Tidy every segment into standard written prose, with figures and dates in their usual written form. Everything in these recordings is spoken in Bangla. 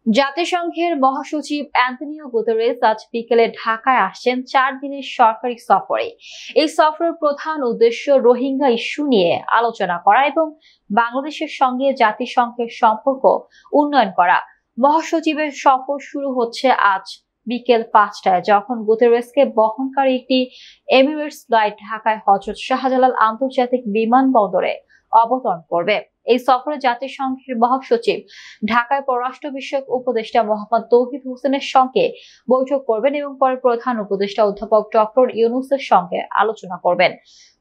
জাতিসংঘের মহাসচিব অ্যান্তোনিও গুতেরেস আজ বিকেলে ঢাকায় আসছেন 4 দিনের সরকারি সফরে। এই সফরের প্রধান উদ্দেশ্য রোহিঙ্গা ইস্যু নিয়ে আলোচনা করা এবং বাংলাদেশের সঙ্গে জাতিসংঘের সম্পর্ক উন্নয়ন করা। মহাসচিবের সফর শুরু হচ্ছে আজ বিকেল 5টায়, যখন গুতেরেসকে বহনকারী একটি এমিরেটস ফ্লাইট ঢাকায় হযরত শাহজালাল আন্তর্জাতিক বিমানবন্দরে অবতরণ করবে। এই সফরে জাতিসংঘের মহাসচিব ঢাকায় পররাষ্ট্র বিষয়ক উপদেষ্টা মোহাম্মদ তৌহিদ হোসেনের সঙ্গে বৈঠক করবেন এবং পরে প্রধান উপদেষ্টা অধ্যাপক ডক্টর ইউনূসের সঙ্গে আলোচনা করবেন।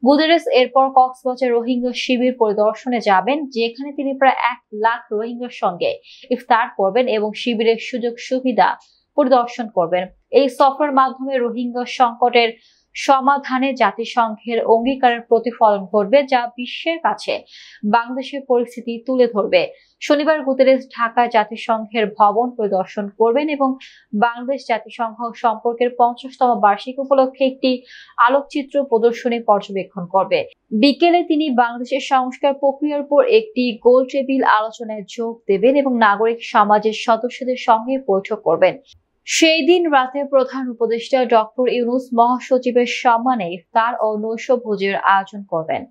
গুতেরেস এরপর কক্সবাজার রোহিঙ্গা শিবির পরিদর্শনে যাবেন, যেখানে তিনি প্রায় 1 লাখ রোহিঙ্গার সঙ্গে ইফতার করবেন এবং শিবিরের সুযোগ সুবিধা পরিদর্শন করবেন। এই সফরের মাধ্যমে রোহিঙ্গা সংকটের সমাধানে জাতিসংঘের অঙ্গীকারের প্রতিফলন ঘটবে, যা বিশ্বের কাছে বাংলাদেশের পরিস্থিতি তুলে ধরবে। শনিবার গুতেরেস ঢাকায় জাতিসংঘের ভবন পরিদর্শন করবেন এবং বাংলাদেশ জাতিসংঘ সম্পর্কের 50তম বার্ষিকী উপলক্ষে একটি আলোকচিত্র প্রদর্শনী পর্যবেক্ষণ করবে। বিকেলে তিনি বাংলাদেশের সংস্কার প্রক্রিয়ার উপর একটি গোল টেবিল আলোচনায় যোগ দেবেন এবং নাগরিক সমাজের সদস্যদের সঙ্গে বৈঠক করবেন। সেই দিন রাতে প্রধান উপদেষ্টা ডক্টর ইউনূস মহাসচিবের সম্মানে ইফতার ও নৈশভোজের আয়োজন করবেন।